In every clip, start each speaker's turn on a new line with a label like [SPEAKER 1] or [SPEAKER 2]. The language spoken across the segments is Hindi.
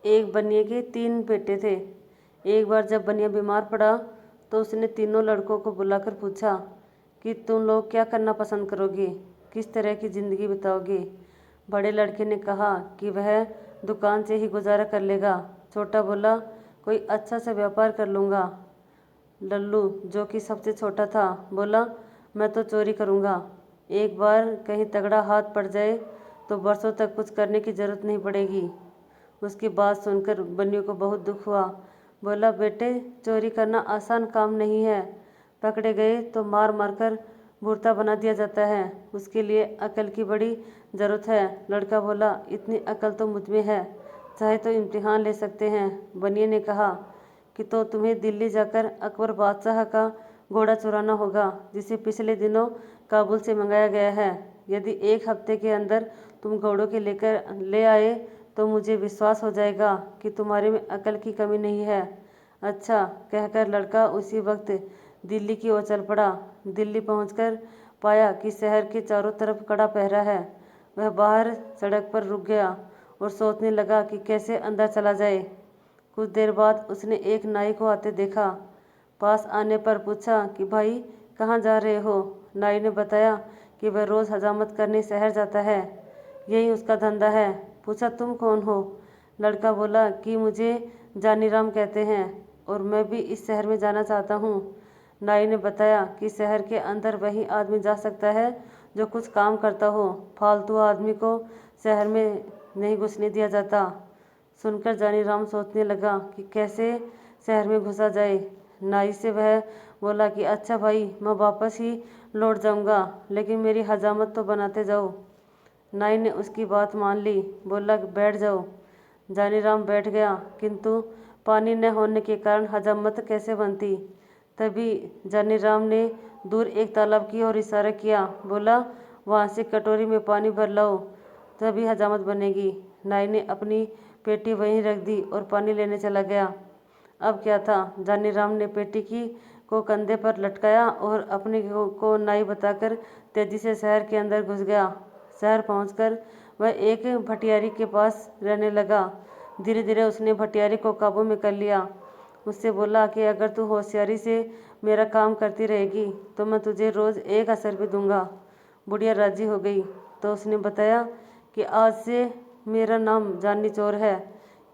[SPEAKER 1] एक बनिए के 3 बेटे थे। एक बार जब बनिया बीमार पड़ा तो उसने तीनों लड़कों को बुलाकर पूछा कि तुम लोग क्या करना पसंद करोगे, किस तरह की ज़िंदगी बिताओगे। बड़े लड़के ने कहा कि वह दुकान से ही गुजारा कर लेगा। छोटा बोला कोई अच्छा सा व्यापार कर लूँगा। लल्लू जो कि सबसे छोटा था बोला मैं तो चोरी करूँगा। एक बार कहीं तगड़ा हाथ पड़ जाए तो बरसों तक कुछ करने की ज़रूरत नहीं पड़ेगी। उसकी बात सुनकर बन्नू को बहुत दुख हुआ। बोला बेटे चोरी करना आसान काम नहीं है, पकड़े गए तो मार मार कर भुर्ता बना दिया जाता है, उसके लिए अकल की बड़ी ज़रूरत है। लड़का बोला इतनी अकल तो मुझ में है, चाहे तो इम्तिहान ले सकते हैं। बनिए ने कहा कि तो तुम्हें दिल्ली जाकर अकबर बादशाह का घोड़ा चुराना होगा, जिसे पिछले दिनों काबुल से मंगाया गया है। यदि 1 हफ्ते के अंदर तुम घोड़ों के लेकर ले आए तो मुझे विश्वास हो जाएगा कि तुम्हारे में अकल की कमी नहीं है। अच्छा कहकर लड़का उसी वक्त दिल्ली की ओर चल पड़ा। दिल्ली पहुंचकर पाया कि शहर के चारों तरफ कड़ा पहरा है। वह बाहर सड़क पर रुक गया और सोचने लगा कि कैसे अंदर चला जाए। कुछ देर बाद उसने एक नाई को आते देखा। पास आने पर पूछा कि भाई कहाँ जा रहे हो। नाई ने बताया कि वह रोज़ हजामत करने शहर जाता है, यही उसका धंधा है। पूछा तुम कौन हो। लड़का बोला कि मुझे जानीराम कहते हैं और मैं भी इस शहर में जाना चाहता हूँ। नाई ने बताया कि शहर के अंदर वही आदमी जा सकता है जो कुछ काम करता हो, फालतू आदमी को शहर में नहीं घुसने दिया जाता। सुनकर जानीराम सोचने लगा कि कैसे शहर में घुसा जाए। नाई से वह बोला कि अच्छा भाई मैं वापस ही लौट जाऊंगा, लेकिन मेरी हजामत तो बनाते जाओ। नाई ने उसकी बात मान ली, बोला बैठ जाओ। जानीराम बैठ गया, किंतु पानी न होने के कारण हजामत कैसे बनती। तभी जानीराम ने दूर एक तालाब की ओर इशारा किया, बोला वहाँ से कटोरी में पानी भर लाओ, तभी हजामत बनेगी। नाई ने अपनी पेटी वहीं रख दी और पानी लेने चला गया। अब क्या था, जानीराम ने पेटी को कंधे पर लटकाया और अपने को नाई बताकर तेजी से शहर के अंदर घुस गया। शहर पहुंचकर वह एक भटियारी के पास रहने लगा। धीरे धीरे उसने भटियारी को काबू में कर लिया। उससे बोला कि अगर तू होशियारी से मेरा काम करती रहेगी तो मैं तुझे रोज़ 1 रुपये दूंगा। बुढ़िया राजी हो गई तो उसने बताया कि आज से मेरा नाम जानी चोर है,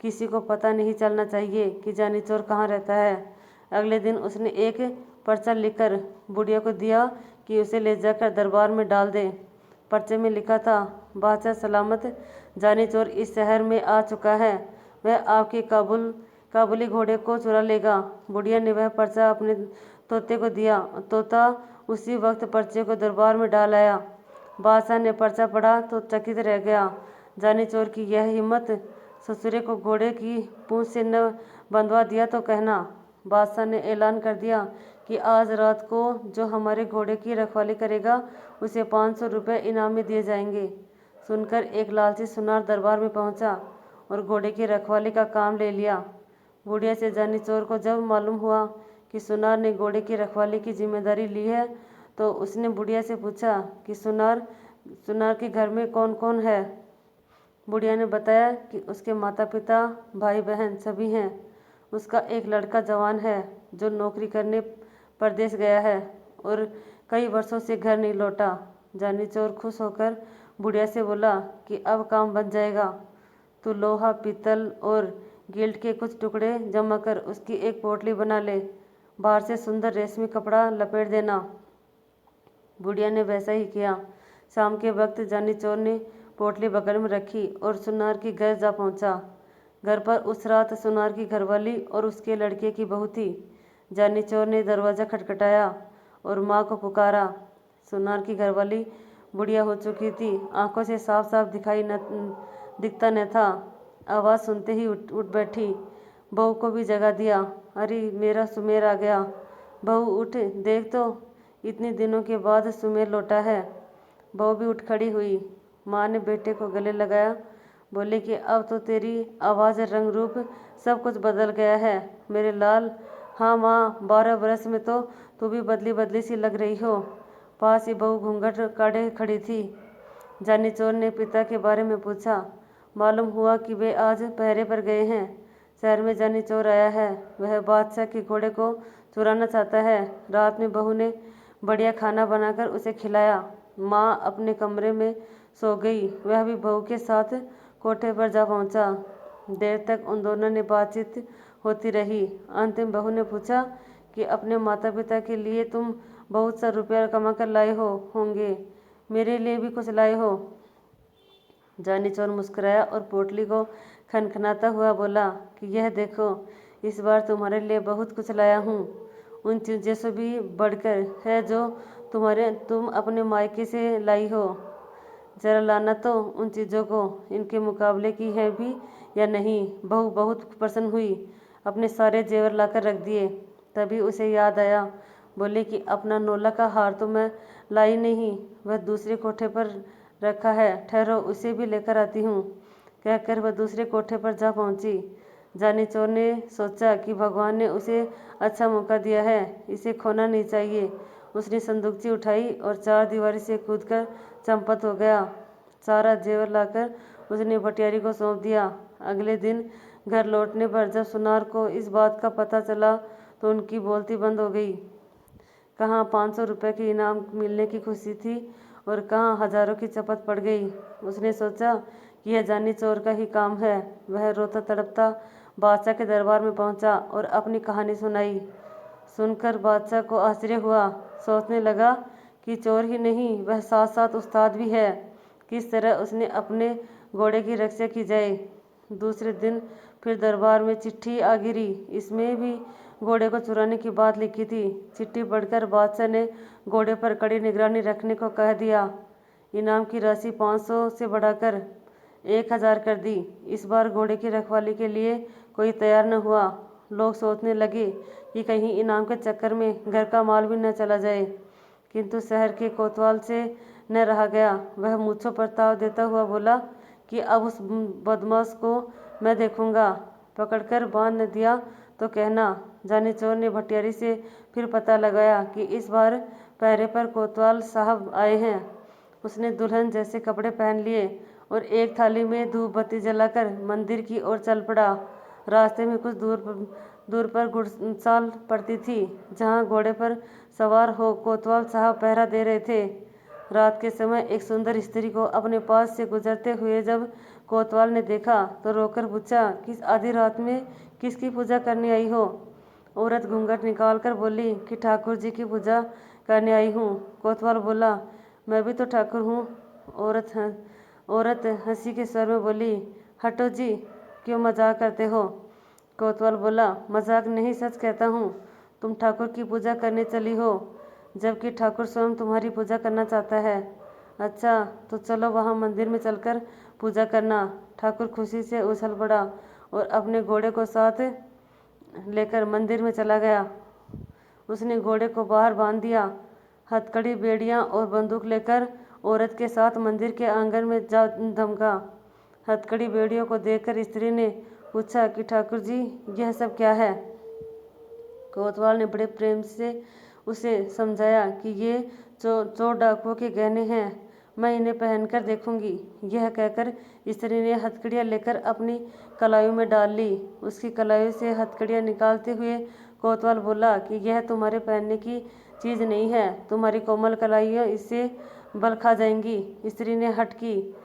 [SPEAKER 1] किसी को पता नहीं चलना चाहिए कि जानी चोर कहाँ रहता है। अगले दिन उसने एक पर्चा लिखकर बुढ़िया को दिया कि उसे ले जाकर दरबार में डाल दे। पर्चे में लिखा था बादशाह सलामत जानी चोर इस शहर में आ चुका है, वह आपके काबुली घोड़े को चुरा लेगा। बुढ़िया ने वह पर्चा अपने तोते को दिया। तोता उसी वक्त पर्चे को दरबार में डाल आया। बादशाह ने पर्चा पढ़ा तो चकित रह गया। जानी चोर की यह हिम्मत, ससुरे को घोड़े की पूंछ से न बंधवा दिया तो कहना। बादशाह ने ऐलान कर दिया कि आज रात को जो हमारे घोड़े की रखवाली करेगा उसे 500 रुपये इनाम में दिए जाएंगे। सुनकर एक लालची सुनार दरबार में पहुंचा और घोड़े की रखवाली का काम ले लिया। बुढ़िया से जानी चोर को जब मालूम हुआ कि सुनार ने घोड़े की रखवाली की जिम्मेदारी ली है तो उसने बुढ़िया से पूछा कि सुनार के घर में कौन कौन है। बुढ़िया ने बताया कि उसके माता पिता भाई बहन सभी हैं। उसका एक लड़का जवान है जो नौकरी करने परदेश गया है और कई वर्षों से घर नहीं लौटा। जानी चोर खुश होकर बुढ़िया से बोला कि अब काम बन जाएगा, तो लोहा पीतल और गिल्ट के कुछ टुकड़े जमा कर उसकी एक पोटली बना ले, बाहर से सुंदर रेशमी कपड़ा लपेट देना। बुढ़िया ने वैसा ही किया। शाम के वक्त जानी चोर ने पोटली बगल में रखी और सुनार की घर जा पहुंचा। घर पर उस रात सुनार की घरवाली और उसके लड़के की बहू थी। जानी चोर ने दरवाज़ा खटखटाया और माँ को पुकारा। सुनार की घरवाली बुढ़िया हो चुकी थी, आंखों से साफ साफ दिखता न था। आवाज़ सुनते ही उठ बैठी। बहू को भी जगा दिया। अरे मेरा सुमेर आ गया, बहू उठ देख तो, इतने दिनों के बाद सुमेर लौटा है। बहू भी उठ खड़ी हुई। माँ ने बेटे को गले लगाया, बोले कि अब तो तेरी आवाज़ रंग रूप सब कुछ बदल गया है मेरे लाल। हाँ माँ, 12 बरस में तो तू भी बदली बदली सी लग रही हो। पास ही बहू घूंघट काढ़े खड़ी थी। जानी चोर ने पिता के बारे में पूछा। मालूम हुआ कि वे आज पहरे पर गए हैं। शहर में जानी चोर आया है। वह बादशाह के घोड़े को चुराना चाहता है। रात में बहू ने बढ़िया खाना बनाकर उसे खिलाया। माँ अपने कमरे में सो गई। वह भी बहू के साथ कोठे पर जा पहुंचा। देर तक उन दोनों ने बातचीत होती रही। अंतिम बहू ने पूछा कि अपने माता पिता के लिए तुम बहुत सा रुपया कमा कर लाए होंगे, मेरे लिए भी कुछ लाए हो? जानी चोर मुस्कुराया और पोटली को खनखनाता हुआ बोला कि यह देखो, इस बार तुम्हारे लिए बहुत कुछ लाया हूँ। उन चीज़ों से भी बढ़कर है जो तुम अपने मायके से लाई हो। जरा लाना तो उन चीज़ों को, इनके मुकाबले की है भी या नहीं। बहू बहुत प्रसन्न हुई, अपने सारे जेवर लाकर रख दिए। तभी उसे याद आया, बोले कि अपना नोला का हार तो मैं लाई नहीं, वह दूसरे कोठे पर रखा है, ठहरो उसे भी लेकर आती हूँ। कहकर वह दूसरे कोठे पर जा पहुँची। जानी चोर ने सोचा कि भगवान ने उसे अच्छा मौका दिया है, इसे खोना नहीं चाहिए। उसने संदूकची उठाई और चार दीवारी से कूदकर चंपत हो गया। सारा जेवर लाकर उसने भटियारी को सौंप दिया। अगले दिन घर लौटने पर जब सुनार को इस बात का पता चला तो उनकी बोलती बंद हो गई। कहाँ 500 रुपये के इनाम मिलने की खुशी थी और कहाँ हजारों की चपत पड़ गई। उसने सोचा कि यह जानी चोर का ही काम है। वह रोता तड़पता बादशाह के दरबार में पहुंचा और अपनी कहानी सुनाई। सुनकर बादशाह को आश्चर्य हुआ। सोचने लगा कि चोर ही नहीं, वह साथ साथ उस्ताद भी है। किस तरह उसने अपने घोड़े की रक्षा की जाए। दूसरे दिन फिर दरबार में चिट्ठी आ गिरी। इसमें भी घोड़े को चुराने की बात लिखी थी। चिट्ठी पढ़कर बादशाह ने घोड़े पर कड़ी निगरानी रखने को कह दिया। इनाम की राशि 500 से बढ़ाकर 1000 कर दी। इस बार घोड़े की रखवाली के लिए कोई तैयार न हुआ। लोग सोचने लगे कि कहीं इनाम के चक्कर में घर का माल भी न चला जाए। किंतु शहर के कोतवाल से न रहा गया। वह मूंछों पर ताव देता हुआ बोला कि अब उस बदमाश को मैं देखूंगा, पकड़कर बांध न दिया तो कहना। जानी चोर ने भटियारी से फिर पता लगाया कि इस बार पहरे पर कोतवाल साहब आए हैं। उसने दुल्हन जैसे कपड़े पहन लिए और एक थाली में धूप बत्ती जलाकर मंदिर की ओर चल पड़ा। रास्ते में कुछ दूर पर घुड़साल पड़ती थी, जहाँ घोड़े पर सवार हो कोतवाल साहब पहरा दे रहे थे। रात के समय एक सुंदर स्त्री को अपने पास से गुजरते हुए जब कोतवाल ने देखा तो रोकर पूछा कि आधी रात में किसकी पूजा करने आई हो? औरत घूंघट निकालकर बोली कि ठाकुर जी की पूजा करने आई हूँ। कोतवाल बोला, मैं भी तो ठाकुर हूँ। औरत हंसी के स्वर में बोली, हटो जी, क्यों मजाक करते हो? कोतवाल बोला, मजाक नहीं, सच कहता हूँ। तुम ठाकुर की पूजा करने चली हो, जबकि ठाकुर स्वयं तुम्हारी पूजा करना चाहता है। अच्छा, तो चलो वहाँ मंदिर में चलकर पूजा करना। ठाकुर खुशी से उछल पड़ा और अपने घोड़े को साथ लेकर मंदिर में चला गया। उसने घोड़े को बाहर बांध दिया। हथकड़ी, बेड़ियाँ और बंदूक लेकर औरत के साथ मंदिर के आंगन में जा धमका। हथकड़ी बेड़ियों को देखकर स्त्री ने पूछा कि ठाकुर जी, यह सब क्या है? कोतवाल ने बड़े प्रेम से उसे समझाया कि ये चोर डाकुओं के गहने हैं, मैं इन्हें पहनकर देखूंगी। यह कहकर स्त्री ने हथकड़ियाँ लेकर अपनी कलाइयों में डाल ली। उसकी कलाइयों से हथकड़ियाँ निकालते हुए कोतवाल बोला कि यह तुम्हारे पहनने की चीज़ नहीं है, तुम्हारी कोमल कलाइयाँ इससे बल खा जाएंगी। स्त्री ने हट की,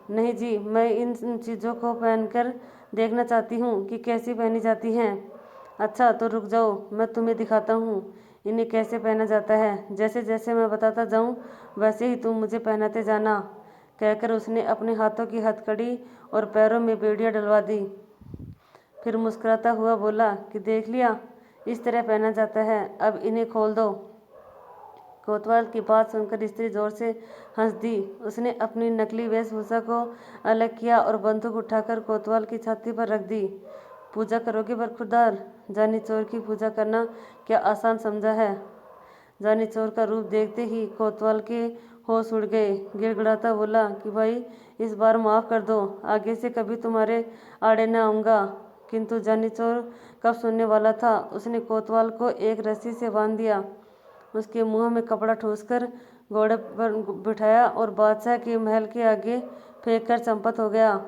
[SPEAKER 1] नहीं जी, मैं इन चीज़ों को पहनकर देखना चाहती हूँ कि कैसी पहनी जाती हैं। अच्छा, तो रुक जाओ, मैं तुम्हें दिखाता हूँ इन्हें कैसे पहना जाता है। जैसे जैसे मैं बताता जाऊँ वैसे ही तुम मुझे पहनाते जाना। कहकर उसने अपने हाथों की हथकड़ी और पैरों में बेड़ियाँ डलवा दी। फिर मुस्कुराता हुआ बोला कि देख लिया, इस तरह पहना जाता है, अब इन्हें खोल दो। कोतवाल की बात सुनकर स्त्री जोर से हंस दी। उसने अपनी नकली वेशभूषा को अलग किया और बंदूक उठाकर कोतवाल की छाती पर रख दी। पूजा करोगे बरखुरदार? जानी चोर की पूजा करना क्या आसान समझा है? जानी चोर का रूप देखते ही कोतवाल के होश उड़ गए। गिड़गिड़ाता बोला कि भाई, इस बार माफ़ कर दो, आगे से कभी तुम्हारे आड़े न आऊँगा। किंतु जानी चोर कब सुनने वाला था। उसने कोतवाल को एक रस्सी से बांध दिया, उसके मुंह में कपड़ा ठूंसकर घोड़े पर बिठाया और बादशाह के महल के आगे फेंक कर चंपत हो गया।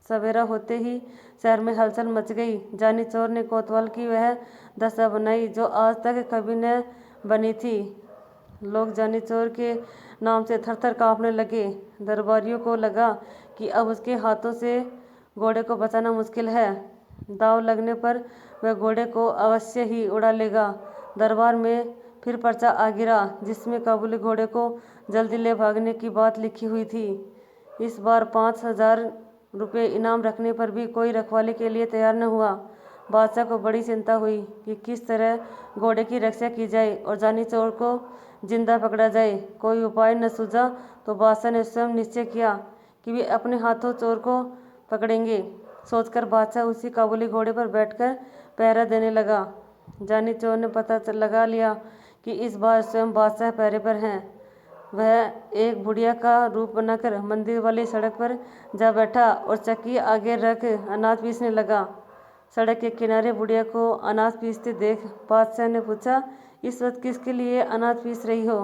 [SPEAKER 1] सवेरा होते ही शहर में हलचल मच गई। जानी चोर ने कोतवाल की वह दशा बनाई जो आज तक कभी न बनी थी। लोग जानी चोर के नाम से थर-थर कांपने लगे। दरबारियों को लगा कि अब उसके हाथों से घोड़े को बचाना मुश्किल है। दाव लगने पर वह घोड़े को अवश्य ही उड़ा लेगा। दरबार में फिर पर्चा आ गिरा जिसमें काबुली घोड़े को जल्दी ले भागने की बात लिखी हुई थी। इस बार 5,000 रुपये इनाम रखने पर भी कोई रखवाली के लिए तैयार न हुआ। बादशाह को बड़ी चिंता हुई कि किस तरह घोड़े की रक्षा की जाए और जानी चोर को जिंदा पकड़ा जाए। कोई उपाय न सूझा तो बादशाह ने स्वयं निश्चय किया कि वे अपने हाथों चोर को पकड़ेंगे। सोचकर बादशाह उसी काबुली घोड़े पर बैठकर पहरा देने लगा। जानी चोर ने पता लगा लिया कि इस बार स्वयं बादशाह पहरे पर हैं। वह एक बुढ़िया का रूप बनाकर मंदिर वाली सड़क पर जा बैठा और चक्की आगे रख अनाज पीसने लगा। सड़क के किनारे बुढ़िया को अनाज पीसते देख बादशाह ने पूछा, इस वक्त किसके लिए अनाज पीस रही हो?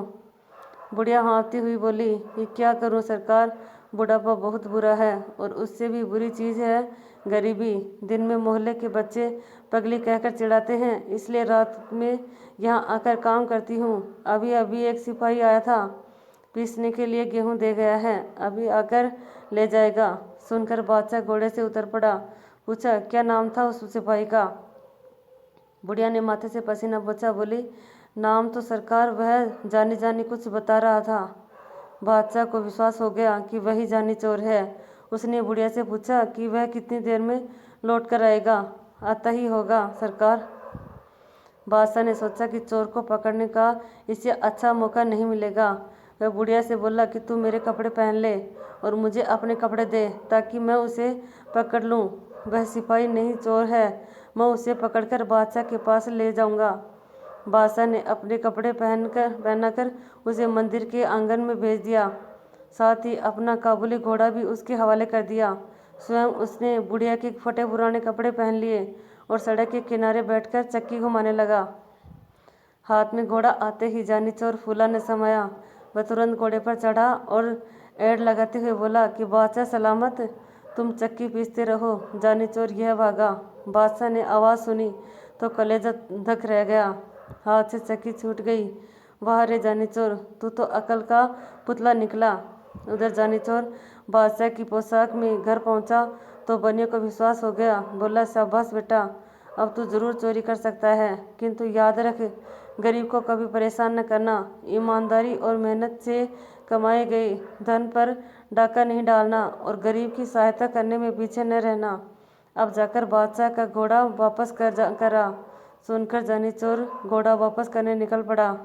[SPEAKER 1] बुढ़िया हाँफती हुई बोली, ये क्या करूं सरकार, बुढ़ापा बहुत बुरा है और उससे भी बुरी चीज़ है गरीबी। दिन में मोहल्ले के बच्चे पगली कहकर चिढ़ाते हैं, इसलिए रात में यहाँ आकर काम करती हूँ। अभी अभी एक सिपाही आया था, पीसने के लिए गेहूँ दे गया है, अभी आकर ले जाएगा। सुनकर बादशाह घोड़े से उतर पड़ा। पूछा, क्या नाम था उस सिपाही का? बुढ़िया ने माथे से पसीना पोंछा बोली, नाम तो सरकार वह जानी जानी कुछ बता रहा था। बादशाह को विश्वास हो गया कि वही जानी चोर है। उसने बुढ़िया से पूछा कि वह कितनी देर में लौट कर आएगा? आता ही होगा सरकार। बादशाह ने सोचा कि चोर को पकड़ने का इससे अच्छा मौका नहीं मिलेगा। वह बुढ़िया से बोला कि तू मेरे कपड़े पहन ले और मुझे अपने कपड़े दे ताकि मैं उसे पकड़ लूँ। वह सिपाही नहीं चोर है, मैं उसे पकड़कर बादशाह के पास ले जाऊँगा। बादशाह ने अपने कपड़े पहनाकर उसे मंदिर के आंगन में भेज दिया। साथ ही अपना काबुली घोड़ा भी उसके हवाले कर दिया। स्वयं उसने बुढ़िया के फटे पुराने कपड़े पहन लिए और सड़क के किनारे बैठकर चक्की घुमाने लगा। हाथ में घोड़ा आते ही जानी चोर फूला ने समाया। वह तुरंत घोड़े पर चढ़ा और एड़ लगाते हुए बोला कि बादशाह सलामत, तुम चक्की पीसते रहो। जानी चोर यह भागा। बादशाह ने आवाज़ सुनी तो कलेजा धक रह गया। हाथ से चक्की छूट गई। वाह रे जानी चोर, तू तो अकल का पुतला निकला। उधर जानी चोर बादशाह की पोशाक में घर पहुंचा तो बनिया को विश्वास हो गया। बोला, शाबाश बेटा, अब तू जरूर चोरी कर सकता है, किंतु याद रख, गरीब को कभी परेशान न करना। ईमानदारी और मेहनत से कमाए गए धन पर डाका नहीं डालना और गरीब की सहायता करने में पीछे न रहना। अब जाकर बादशाह का घोड़ा वापस करा। सुनकर जानी चोर घोड़ा वापस करने निकल पड़ा।